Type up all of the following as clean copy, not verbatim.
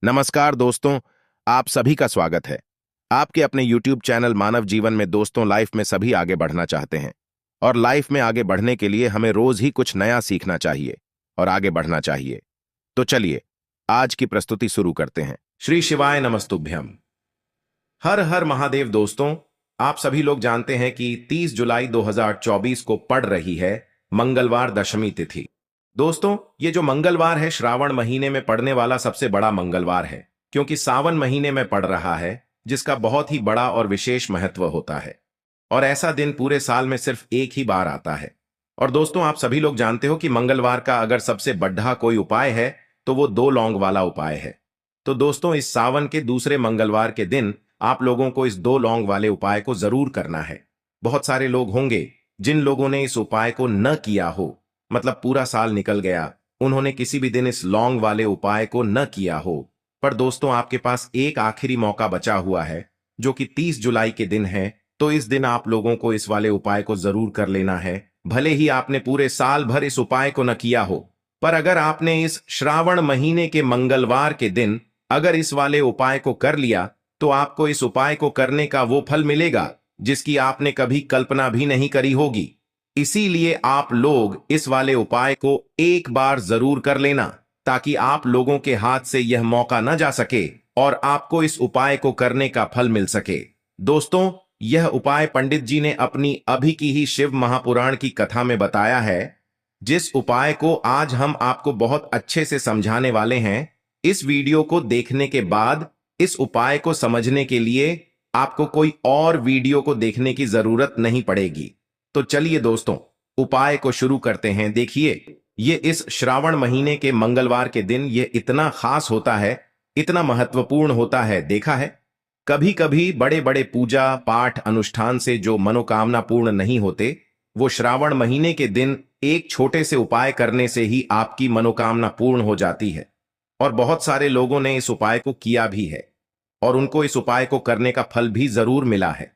नमस्कार दोस्तों, आप सभी का स्वागत है। आपके अपने YouTube चैनल मानव जीवन में दोस्तों लाइफ में सभी आगे बढ़ना चाहते हैं और लाइफ में आगे बढ़ने के लिए हमें रोज ही कुछ नया सीखना चाहिए और आगे बढ़ना चाहिए। तो चलिए आज की प्रस्तुति शुरू करते हैं। श्री शिवाय नमस्तुभ्यम। हर हर महादेव। दोस्तों, आप सभी लोग जानते हैं कि 30 जुलाई 2024 को पड़ रही है मंगलवार दशमी तिथि। दोस्तों, ये जो मंगलवार है श्रावण महीने में पड़ने वाला सबसे बड़ा मंगलवार है, क्योंकि सावन महीने में पड़ रहा है, जिसका बहुत ही बड़ा और विशेष महत्व होता है। और ऐसा दिन पूरे साल में सिर्फ एक ही बार आता है। और दोस्तों, आप सभी लोग जानते हो कि मंगलवार का अगर सबसे बढ़ा कोई उपाय है तो वो 2 लौंग वाला उपाय है। तो दोस्तों, इस सावन के दूसरे मंगलवार के दिन आप लोगों को इस 2 लौंग वाले उपाय को जरूर करना है। बहुत सारे लोग होंगे जिन लोगों ने इस उपाय को न किया हो, मतलब पूरा साल निकल गया, उन्होंने किसी भी दिन इस लौंग वाले उपाय को न किया हो। पर दोस्तों, आपके पास एक आखिरी मौका बचा हुआ है, जो कि 30 जुलाई के दिन है। तो इस दिन आप लोगों को इस वाले उपाय को जरूर कर लेना है। भले ही आपने पूरे साल भर इस उपाय को न किया हो, पर अगर आपने इस श्रावण महीने के मंगलवार के दिन अगर इस वाले उपाय को कर लिया, तो आपको इस उपाय को करने का वो फल मिलेगा जिसकी आपने कभी कल्पना भी नहीं करी होगी। इसीलिए आप लोग इस वाले उपाय को एक बार जरूर कर लेना, ताकि आप लोगों के हाथ से यह मौका न जा सके और आपको इस उपाय को करने का फल मिल सके। दोस्तों, यह उपाय पंडित जी ने अपनी अभी की ही शिव महापुराण की कथा में बताया है, जिस उपाय को आज हम आपको बहुत अच्छे से समझाने वाले हैं। इस वीडियो को देखने के बाद इस उपाय को समझने के लिए आपको कोई और वीडियो को देखने की जरूरत नहीं पड़ेगी। तो चलिए दोस्तों, उपाय को शुरू करते हैं। देखिए, ये इस श्रावण महीने के मंगलवार के दिन ये इतना खास होता है, इतना महत्वपूर्ण होता है। देखा है, कभी कभी बड़े बड़े पूजा पाठ अनुष्ठान से जो मनोकामना पूर्ण नहीं होते, वो श्रावण महीने के दिन एक छोटे से उपाय करने से ही आपकी मनोकामना पूर्ण हो जाती है। और बहुत सारे लोगों ने इस उपाय को किया भी है और उनको इस उपाय को करने का फल भी जरूर मिला है।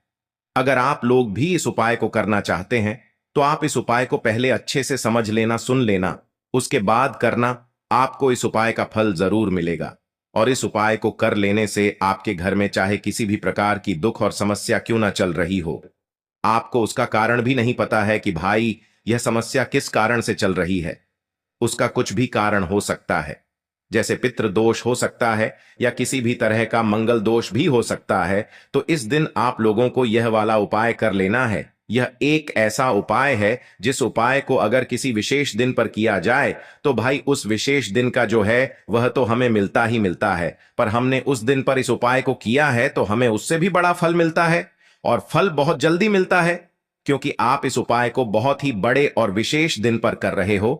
अगर आप लोग भी इस उपाय को करना चाहते हैं, तो आप इस उपाय को पहले अच्छे से समझ लेना, सुन लेना, उसके बाद करना। आपको इस उपाय का फल जरूर मिलेगा। और इस उपाय को कर लेने से आपके घर में चाहे किसी भी प्रकार की दुख और समस्या क्यों ना चल रही हो, आपको उसका कारण भी नहीं पता है कि भाई यह समस्या किस कारण से चल रही है। उसका कुछ भी कारण हो सकता है, जैसे पितृ दोष हो सकता है या किसी भी तरह का मंगल दोष भी हो सकता है। तो इस दिन आप लोगों को यह वाला उपाय कर लेना है। यह एक ऐसा उपाय है जिस उपाय को अगर किसी विशेष दिन पर किया जाए, तो भाई उस विशेष दिन का जो है वह तो हमें मिलता ही मिलता है। पर हमने उस दिन पर इस उपाय को किया है तो हमें उससे भी बड़ा फल मिलता है, और फल बहुत जल्दी मिलता है, क्योंकि आप इस उपाय को बहुत ही बड़े और विशेष दिन पर कर रहे हो।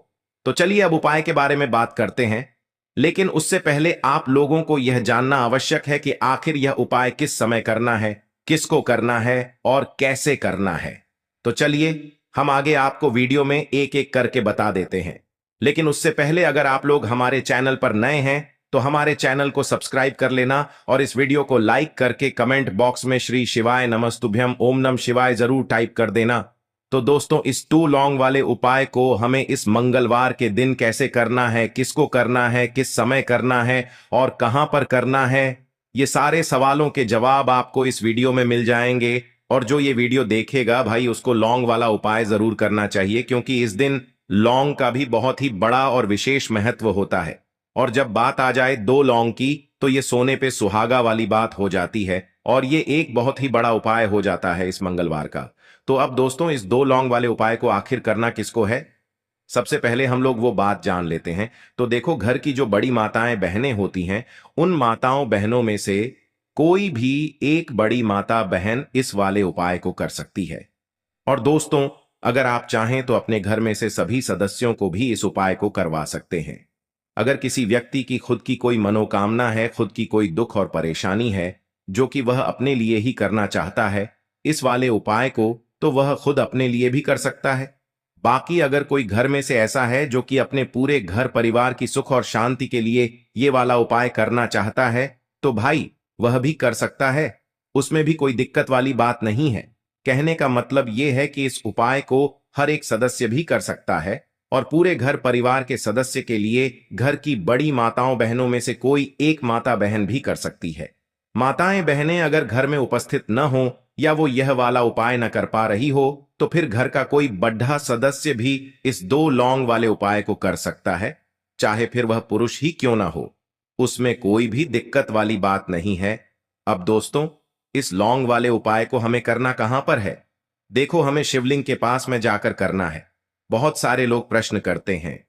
तो चलिए अब उपाय के बारे में बात करते हैं। लेकिन उससे पहले आप लोगों को यह जानना आवश्यक है कि आखिर यह उपाय किस समय करना है, किसको करना है और कैसे करना है। तो चलिए हम आगे आपको वीडियो में एक एक करके बता देते हैं। लेकिन उससे पहले अगर आप लोग हमारे चैनल पर नए हैं, तो हमारे चैनल को सब्सक्राइब कर लेना और इस वीडियो को लाइक करके कमेंट बॉक्स में श्री शिवाय नमस्तुभ्यम ओम नम शिवाय जरूर टाइप कर देना। तो दोस्तों, इस 2 लौंग वाले उपाय को हमें इस मंगलवार के दिन कैसे करना है, किसको करना है, किस समय करना है और कहां पर करना है, ये सारे सवालों के जवाब आपको इस वीडियो में मिल जाएंगे। और जो ये वीडियो देखेगा भाई, उसको लौंग वाला उपाय जरूर करना चाहिए, क्योंकि इस दिन लौंग का भी बहुत ही बड़ा और विशेष महत्व होता है। और जब बात आ जाए 2 लौंग की, तो ये सोने पे सुहागा वाली बात हो जाती है और ये एक बहुत ही बड़ा उपाय हो जाता है इस मंगलवार का। तो अब दोस्तों, इस 2 लौंग वाले उपाय को आखिर करना किसको है, सबसे पहले हम लोग वो बात जान लेते हैं। तो देखो, घर की जो बड़ी माताएं बहनें होती हैं, उन माताओं बहनों में से कोई भी एक बड़ी माता बहन इस वाले उपाय को कर सकती है। और दोस्तों, अगर आप चाहें तो अपने घर में से सभी सदस्यों को भी इस उपाय को करवा सकते हैं। अगर किसी व्यक्ति की खुद की कोई मनोकामना है, खुद की कोई दुख और परेशानी है, जो कि वह अपने लिए ही करना चाहता है इस वाले उपाय को, तो वह खुद अपने लिए भी कर सकता है। बाकी अगर कोई घर में से ऐसा है जो कि अपने पूरे घर परिवार की सुख और शांति के लिए ये वाला उपाय करना चाहता है, तो भाई वह भी कर सकता है। उसमें भी कोई दिक्कत वाली बात नहीं है। कहने का मतलब ये है कि इस उपाय को हर एक सदस्य भी कर सकता है, और पूरे घर परिवार के सदस्य के लिए घर की बड़ी माताओं बहनों में से कोई एक माता बहन भी कर सकती है। माताएं बहनें अगर घर में उपस्थित न हो या वो यह वाला उपाय न कर पा रही हो तो फिर घर का कोई बड़ा सदस्य भी इस 2 लौंग वाले उपाय को कर सकता है, चाहे फिर वह पुरुष ही क्यों ना हो। उसमें कोई भी दिक्कत वाली बात नहीं है। अब दोस्तों, इस लौंग वाले उपाय को हमें करना कहां पर है? देखो, हमें शिवलिंग के पास में जाकर करना है। बहुत सारे लोग प्रश्न करते हैं,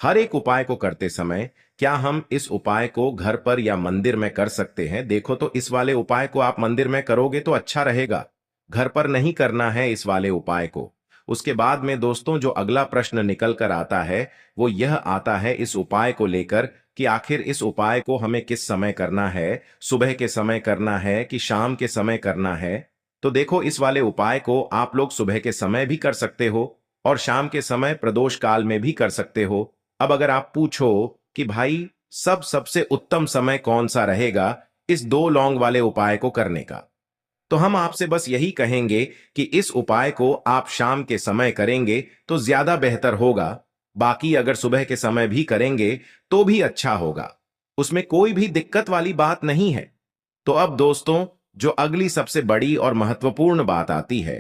हर एक उपाय को करते समय क्या हम इस उपाय को घर पर या मंदिर में कर सकते हैं? देखो, तो इस वाले उपाय को आप मंदिर में करोगे तो अच्छा रहेगा, घर पर नहीं करना है इस वाले उपाय को। उसके बाद में दोस्तों जो अगला प्रश्न निकल कर आता है वो यह आता है इस उपाय को लेकर कि आखिर इस उपाय को हमें किस समय करना है, सुबह के समय करना है कि शाम के समय करना है? तो देखो, इस वाले उपाय को आप लोग सुबह के समय भी कर सकते हो और शाम के समय प्रदोष काल में भी कर सकते हो। अब अगर आप पूछो कि भाई सबसे उत्तम समय कौन सा रहेगा इस 2 लौंग वाले उपाय को करने का, तो हम आपसे बस यही कहेंगे कि इस उपाय को आप शाम के समय करेंगे तो ज्यादा बेहतर होगा। बाकी अगर सुबह के समय भी करेंगे तो भी अच्छा होगा, उसमें कोई भी दिक्कत वाली बात नहीं है। तो अब दोस्तों, जो अगली सबसे बड़ी और महत्वपूर्ण बात आती है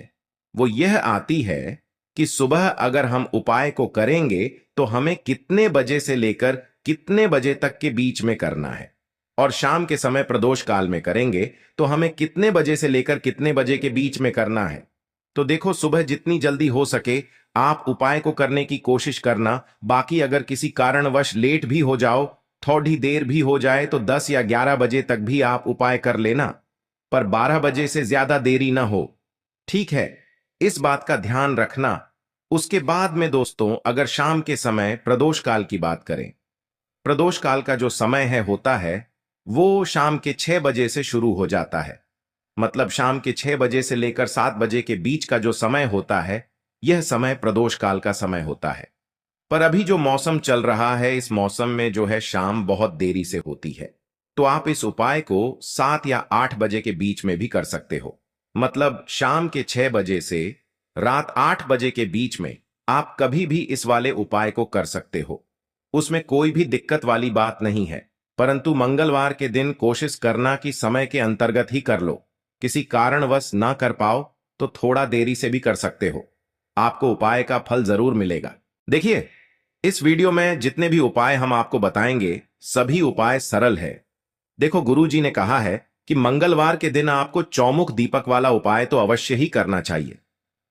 वो यह आती है कि सुबह अगर हम उपाय को करेंगे तो हमें कितने बजे से लेकर कितने बजे तक के बीच में करना है, और शाम के समय प्रदोष काल में करेंगे तो हमें कितने बजे से लेकर कितने बजे के बीच में करना है। तो देखो, सुबह जितनी जल्दी हो सके आप उपाय को करने की कोशिश करना। बाकी अगर किसी कारणवश लेट भी हो जाओ, थोड़ी देर भी हो जाए तो 10 या 11 बजे तक भी आप उपाय कर लेना, पर 12 बजे से ज्यादा देरी ना हो, ठीक है? इस बात का ध्यान रखना। उसके बाद में दोस्तों, अगर शाम के समय प्रदोष काल की बात करें, प्रदोष काल का जो समय है होता है वो शाम के 6 बजे से शुरू हो जाता है। मतलब शाम के 6 बजे से लेकर 7 बजे के बीच का जो समय होता है यह समय प्रदोष काल का समय होता है। पर अभी जो मौसम चल रहा है इस मौसम में जो है शाम बहुत देरी से होती है, तो आप इस उपाय को 7 या 8 बजे के बीच में भी कर सकते हो। मतलब शाम के 6 बजे से रात 8 बजे के बीच में आप कभी भी इस वाले उपाय को कर सकते हो, उसमें कोई भी दिक्कत वाली बात नहीं है। परंतु मंगलवार के दिन कोशिश करना कि समय के अंतर्गत ही कर लो। किसी कारणवश ना कर पाओ तो थोड़ा देरी से भी कर सकते हो, आपको उपाय का फल जरूर मिलेगा। देखिए, इस वीडियो में जितने भी उपाय हम आपको बताएंगे सभी उपाय सरल है। देखो, गुरुजी ने कहा है कि मंगलवार के दिन आपको चौमुख दीपक वाला उपाय तो अवश्य ही करना चाहिए।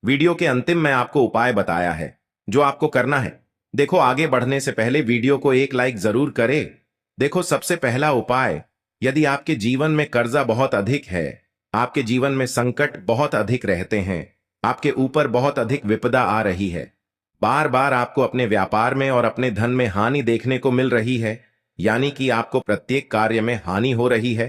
वीडियो के अंतिम में आपको उपाय बताया है जो आपको करना है। देखो, आगे बढ़ने से पहले वीडियो को एक लाइक जरूर करें। देखो, सबसे पहला उपाय, यदि आपके जीवन में कर्जा बहुत अधिक है, आपके जीवन में संकट बहुत अधिक रहते हैं, आपके ऊपर बहुत अधिक विपदा आ रही है, बार बार आपको अपने व्यापार में और अपने धन में हानि देखने को मिल रही है, यानी कि आपको प्रत्येक कार्य में हानि हो रही है,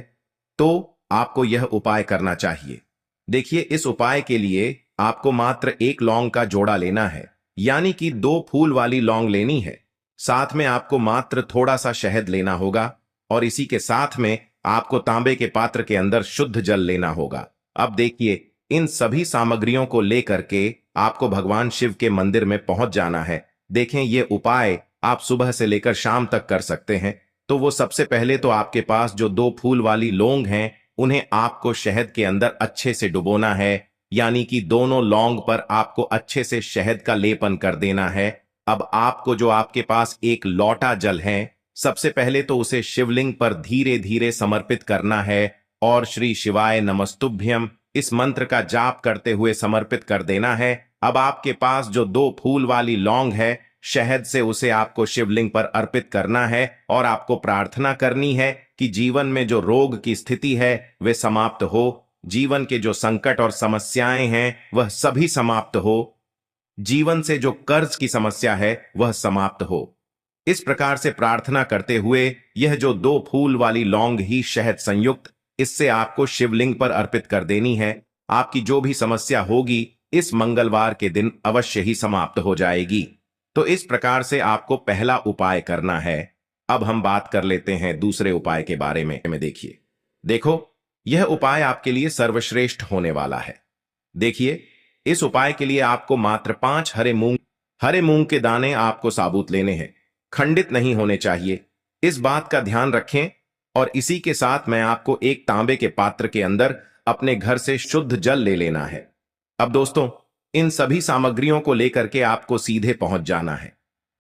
तो आपको यह उपाय करना चाहिए। देखिए, इस उपाय के लिए आपको मात्र 1 लौंग का जोड़ा लेना है, यानी कि 2 फूल वाली लौंग लेनी है। साथ में आपको मात्र थोड़ा सा शहद लेना होगा और इसी के साथ में आपको तांबे के पात्र के अंदर शुद्ध जल लेना होगा। अब देखिए, इन सभी सामग्रियों को लेकर के आपको भगवान शिव के मंदिर में पहुंच जाना है। देखें, ये उपाय आप सुबह से लेकर शाम तक कर सकते हैं। तो वो सबसे पहले तो आपके पास जो 2 फूल वाली लौंग हैं उन्हें आपको शहद के अंदर अच्छे से डुबोना है, यानी कि दोनों लौंग पर आपको अच्छे से शहद का लेपन कर देना है। अब आपको जो आपके पास एक लौटा जल है, सबसे पहले तो उसे शिवलिंग पर धीरे धीरे समर्पित करना है और श्री शिवाय नमस्तुभ्यम इस मंत्र का जाप करते हुए समर्पित कर देना है। अब आपके पास जो 2 फूल वाली लौंग है, शहद से उसे आपको शिवलिंग पर अर्पित करना है और आपको प्रार्थना करनी है कि जीवन में जो रोग की स्थिति है वे समाप्त हो, जीवन के जो संकट और समस्याएं हैं वह सभी समाप्त हो, जीवन से जो कर्ज की समस्या है वह समाप्त हो। इस प्रकार से प्रार्थना करते हुए यह जो 2 फूल वाली लौंग ही शहद संयुक्त, इससे आपको शिवलिंग पर अर्पित कर देनी है। आपकी जो भी समस्या होगी इस मंगलवार के दिन अवश्य ही समाप्त हो जाएगी। तो इस प्रकार से आपको पहला उपाय करना है। अब हम बात कर लेते हैं दूसरे उपाय के बारे में। देखिए, देखो, यह उपाय आपके लिए सर्वश्रेष्ठ होने वाला है। देखिए, इस उपाय के लिए आपको मात्र 5 हरे मूंग हरे मूंग के दाने आपको साबुत लेने हैं, खंडित नहीं होने चाहिए। इस बात का ध्यान रखें। और इसी के साथ मैं आपको एक तांबे के पात्र के अंदर अपने घर से शुद्ध जल ले लेना है। अब दोस्तों, इन सभी सामग्रियों को लेकर के आपको सीधे पहुंच जाना है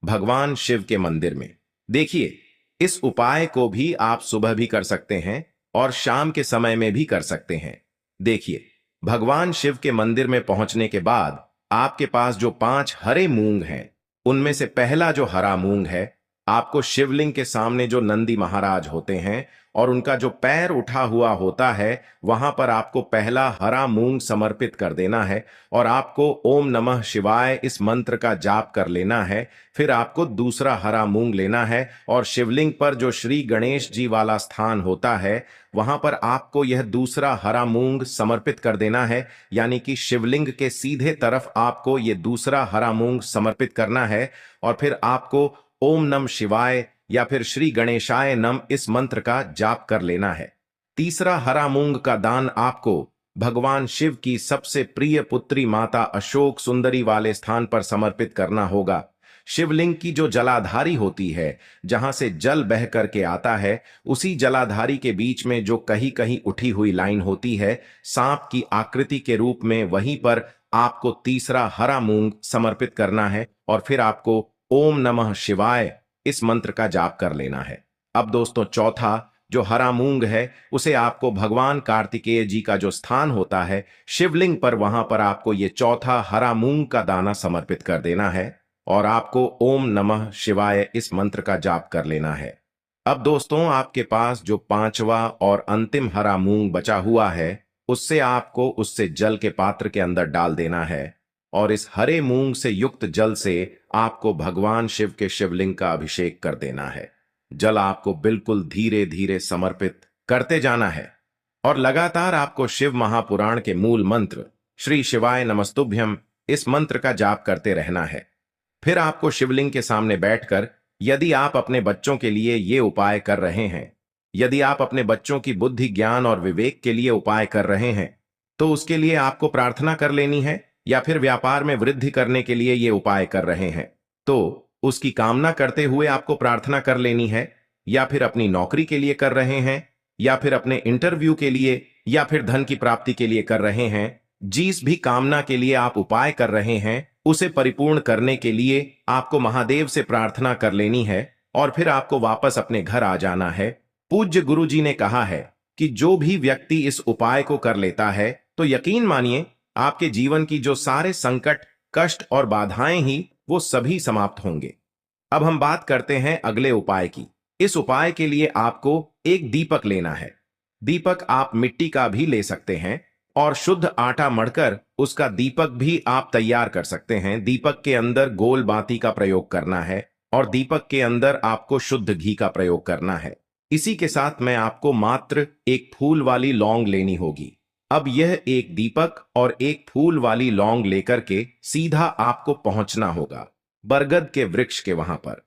भगवान शिव के मंदिर में। देखिए, इस उपाय को भी आप सुबह भी कर सकते हैं और शाम के समय में भी कर सकते हैं। देखिए, भगवान शिव के मंदिर में पहुंचने के बाद आपके पास जो 5 हरे मूंग हैं, उनमें से पहला जो हरा मूंग है, आपको शिवलिंग के सामने जो नंदी महाराज होते हैं और उनका जो पैर उठा हुआ होता है, वहां पर आपको पहला हरा मूंग समर्पित कर देना है और आपको ओम नमः शिवाय इस मंत्र का जाप कर लेना है। फिर आपको दूसरा हरा मूंग लेना है और शिवलिंग पर जो श्री गणेश जी वाला स्थान होता है, वहां पर आपको यह दूसरा हरा मूंग समर्पित कर देना है। यानी कि शिवलिंग के सीधे तरफ आपको यह दूसरा हरा मूंग समर्पित करना है और फिर आपको ओम नम शिवाय या फिर श्री गणेशाय नम इस मंत्र का जाप कर लेना है। तीसरा हरा मूंग का दान आपको भगवान शिव की सबसे प्रिय पुत्री माता अशोक सुंदरी वाले स्थान पर समर्पित करना होगा। शिवलिंग की जो जलाधारी होती है, जहां से जल बह करके आता है, उसी जलाधारी के बीच में जो कहीं कहीं उठी हुई लाइन होती है सांप की आकृति के रूप में, वहीं पर आपको तीसरा हरा मूंग समर्पित करना है और फिर आपको ओम नमः शिवाय इस मंत्र का जाप कर लेना है। अब दोस्तों, चौथा जो हरा मूंग है, उसे आपको भगवान कार्तिकेय जी का जो स्थान होता है शिवलिंग पर, वहां पर आपको ये चौथा हरा मूंग का दाना समर्पित कर देना है और आपको ओम नमः शिवाय इस मंत्र का जाप कर लेना है। अब दोस्तों, आपके पास जो 5वां और अंतिम हरा मूंग बचा हुआ है, उससे आपको उससे जल के पात्र के अंदर डाल देना है और इस हरे मूंग से युक्त जल से आपको भगवान शिव के शिवलिंग का अभिषेक कर देना है। जल आपको बिल्कुल धीरे धीरे समर्पित करते जाना है और लगातार आपको शिव महापुराण के मूल मंत्र श्री शिवाय नमस्तुभ्यम इस मंत्र का जाप करते रहना है। फिर आपको शिवलिंग के सामने बैठकर, यदि आप अपने बच्चों के लिए ये उपाय कर रहे हैं, यदि आप अपने बच्चों की बुद्धि ज्ञान और विवेक के लिए उपाय कर रहे हैं, तो उसके लिए आपको प्रार्थना कर लेनी है। या फिर व्यापार में वृद्धि करने के लिए ये उपाय कर रहे हैं, तो उसकी कामना करते हुए आपको प्रार्थना कर लेनी है। या फिर अपनी नौकरी के लिए कर रहे हैं, या फिर अपने इंटरव्यू के लिए, या फिर धन की प्राप्ति के लिए कर रहे हैं, जिस भी कामना के लिए आप उपाय कर रहे हैं, उसे परिपूर्ण करने के लिए आपको महादेव से प्रार्थना कर लेनी है और फिर आपको वापस अपने घर आ जाना है। पूज्य गुरु जी ने कहा है कि जो भी व्यक्ति इस उपाय को कर लेता है, तो यकीन मानिए आपके जीवन की जो सारे संकट, कष्ट और बाधाएं ही वो सभी समाप्त होंगे। अब हम बात करते हैं अगले उपाय की। इस उपाय के लिए आपको एक दीपक लेना है। दीपक आप मिट्टी का भी ले सकते हैं और शुद्ध आटा मढ़कर उसका दीपक भी आप तैयार कर सकते हैं। दीपक के अंदर गोल बाती का प्रयोग करना है और दीपक के अंदर आपको शुद्ध घी का प्रयोग करना है। इसी के साथ में आपको मात्र एक फूल वाली लौंग लेनी होगी। अब यह एक दीपक और एक फूल वाली लौंग लेकर के सीधा आपको पहुंचना होगा बरगद के वृक्ष के वहां पर।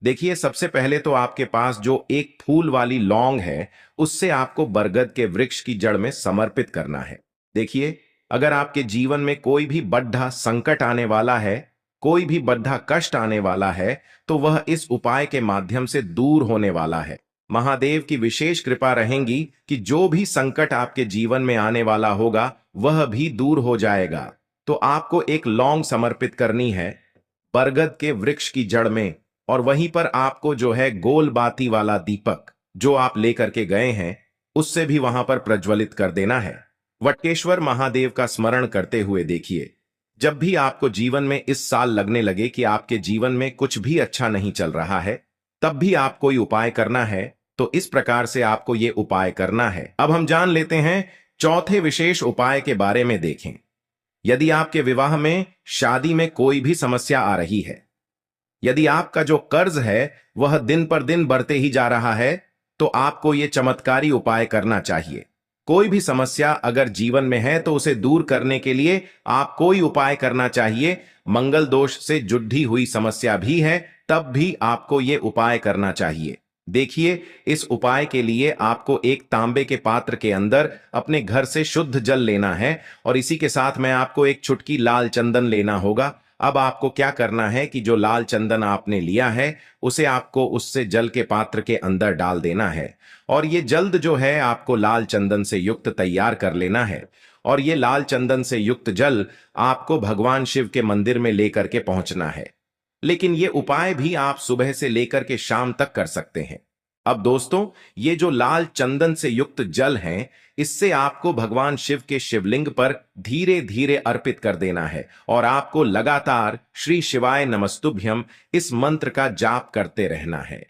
देखिए, सबसे पहले तो आपके पास जो एक फूल वाली लौंग है, उससे आपको बरगद के वृक्ष की जड़ में समर्पित करना है। देखिए, अगर आपके जीवन में कोई भी बड्ढा संकट आने वाला है, कोई भी बड्ढा कष्ट आने वाला है, तो वह इस उपाय के माध्यम से दूर होने वाला है। महादेव की विशेष कृपा रहेगी कि जो भी संकट आपके जीवन में आने वाला होगा, वह भी दूर हो जाएगा। तो आपको एक लौंग समर्पित करनी है बरगद के वृक्ष की जड़ में और वहीं पर आपको जो है गोल बाती वाला दीपक जो आप लेकर के गए हैं, उससे भी वहां पर प्रज्वलित कर देना है। वटकेश्वर महादेव का स्मरण करते हुए देखिए, जब भी आपको जीवन में इस साल लगने लगे कि आपके जीवन में कुछ भी अच्छा नहीं चल रहा है, तब भी आप कोई उपाय करना है, तो इस प्रकार से आपको ये उपाय करना है। अब हम जान लेते हैं चौथे विशेष उपाय के बारे में। देखें, यदि आपके विवाह में, शादी में कोई भी समस्या आ रही है, यदि आपका जो कर्ज है वह दिन पर दिन बढ़ते ही जा रहा है, तो आपको ये चमत्कारी उपाय करना चाहिए। कोई भी समस्या अगर जीवन में है तो उसे दूर करने के लिए आप कोई उपाय करना चाहिए। मंगल दोष से जुड़ी हुई समस्या भी है, तब भी आपको ये उपाय करना चाहिए। देखिए, इस उपाय के लिए आपको एक तांबे के पात्र के अंदर अपने घर से शुद्ध जल लेना है और इसी के साथ में आपको एक चुटकी लाल चंदन लेना होगा। अब आपको क्या करना है कि जो लाल चंदन आपने लिया है उसे आपको उससे जल के पात्र के अंदर डाल देना है। और ये जल्द जो है आपको लाल चंदन से युक्त तैयार कर लेना है। और ये लाल चंदन से युक्त जल आपको भगवान शिव के मंदिर में लेकर के पहुंचना है। लेकिन ये उपाय भी आप सुबह से लेकर के शाम तक कर सकते हैं। अब दोस्तों, ये जो लाल चंदन से युक्त जल है, इससे आपको भगवान शिव के शिवलिंग पर धीरे धीरे अर्पित कर देना है और आपको लगातार श्री शिवाय नमस्तुभ्यम इस मंत्र का जाप करते रहना है।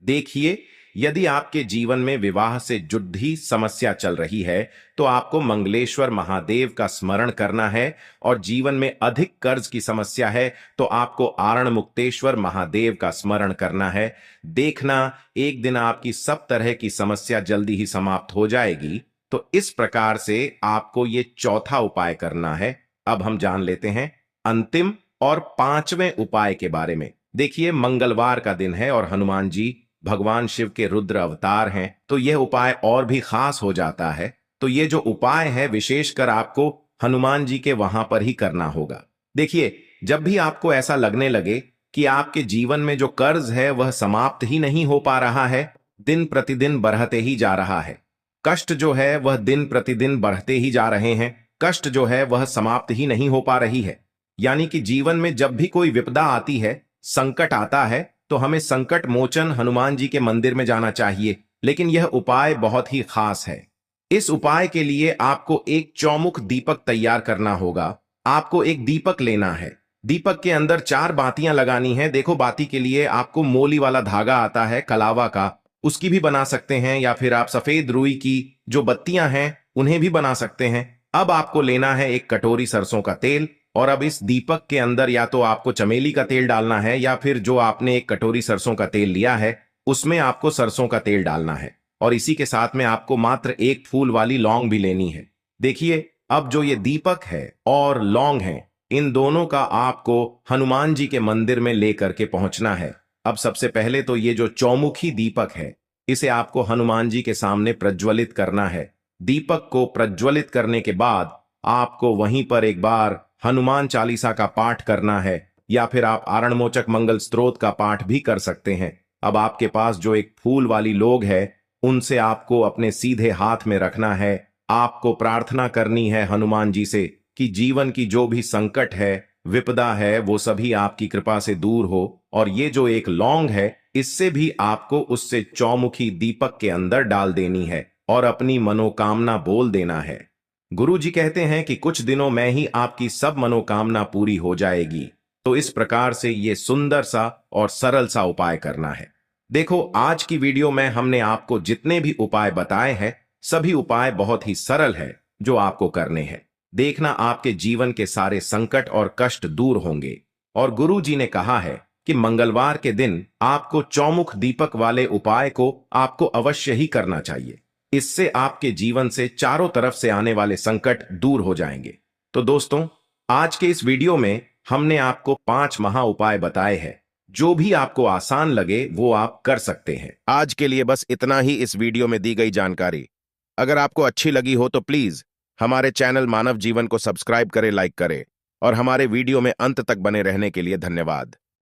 देखिए, यदि आपके जीवन में विवाह से जुड़ी समस्या चल रही है तो आपको मंगलेश्वर महादेव का स्मरण करना है, और जीवन में अधिक कर्ज की समस्या है तो आपको आरण मुक्तेश्वर महादेव का स्मरण करना है। देखना, एक दिन आपकी सब तरह की समस्या जल्दी ही समाप्त हो जाएगी। तो इस प्रकार से आपको ये चौथा उपाय करना है। अब हम जान लेते हैं अंतिम और पांचवें उपाय के बारे में। देखिए, मंगलवार का दिन है और हनुमान जी भगवान शिव के रुद्र अवतार हैं, तो यह उपाय और भी खास हो जाता है। तो ये जो उपाय है विशेषकर आपको हनुमान जी के वहां पर ही करना होगा। देखिए, जब भी आपको ऐसा लगने लगे कि आपके जीवन में जो कर्ज है वह समाप्त ही नहीं हो पा रहा है, दिन प्रतिदिन बढ़ते ही जा रहा है, कष्ट जो है वह दिन प्रतिदिन बढ़ते ही जा रहे हैं, कष्ट जो है वह समाप्त ही नहीं हो पा रही है, यानी कि जीवन में जब भी कोई विपदा आती है, संकट आता है, तो हमें संकट मोचन हनुमान जी के मंदिर में जाना चाहिए। लेकिन यह उपाय बहुत ही खास है। इस उपाय के लिए आपको एक चौमुख दीपक तैयार करना होगा। आपको एक दीपक लेना है, दीपक के अंदर 4 बातियां लगानी है। देखो, बाती के लिए आपको मोली वाला धागा आता है कलावा का, उसकी भी बना सकते हैं, या फिर आप सफेद रुई की जो बत्तियां हैं उन्हें भी बना सकते हैं। अब आपको लेना है एक कटोरी सरसों का तेल, और अब इस दीपक के अंदर या तो आपको चमेली का तेल डालना है, या फिर जो आपने एक कटोरी सरसों का तेल लिया है उसमें आपको सरसों का तेल डालना है। और इसी के साथ में आपको मात्र एक फूल वाली लौंग भी लेनी है। देखिए, अब जो ये दीपक है और लौंग है, इन दोनों का आपको हनुमान जी के मंदिर में लेकर के पहुंचना है। अब सबसे पहले तो ये जो चौमुखी दीपक है इसे आपको हनुमान जी के सामने प्रज्वलित करना है। दीपक को प्रज्वलित करने के बाद आपको वहीं पर एक बार हनुमान चालीसा का पाठ करना है, या फिर आप आरणमोचक मंगल स्तोत्र का पाठ भी कर सकते हैं। अब आपके पास जो एक फूल वाली लोग है उनसे आपको अपने सीधे हाथ में रखना है। आपको प्रार्थना करनी है हनुमान जी से कि जीवन की जो भी संकट है, विपदा है, वो सभी आपकी कृपा से दूर हो। और ये जो एक लौंग है इससे भी आपको उससे चौमुखी दीपक के अंदर डाल देनी है और अपनी मनोकामना बोल देना है। गुरु जी कहते हैं कि कुछ दिनों में ही आपकी सब मनोकामना पूरी हो जाएगी। तो इस प्रकार से ये सुंदर सा और सरल सा उपाय करना है। देखो, आज की वीडियो में हमने आपको जितने भी उपाय बताए हैं सभी उपाय बहुत ही सरल है जो आपको करने हैं। देखना, आपके जीवन के सारे संकट और कष्ट दूर होंगे। और गुरु जी ने कहा है कि मंगलवार के दिन आपको चौमुख दीपक वाले उपाय को आपको अवश्य ही करना चाहिए। इससे आपके जीवन से चारों तरफ से आने वाले संकट दूर हो जाएंगे। तो दोस्तों, आज के इस वीडियो में हमने आपको 5 महा उपाय बताए हैं। जो भी आपको आसान लगे वो आप कर सकते हैं। आज के लिए बस इतना ही इस वीडियो में दी गई जानकारी। अगर आपको अच्छी लगी हो तो प्लीज हमारे चैनल मानव जीवन को सब्सक्राइब करें, लाइक करें, और हमारे वीडियो में अंत तक बने रहने के लिए धन्यवाद।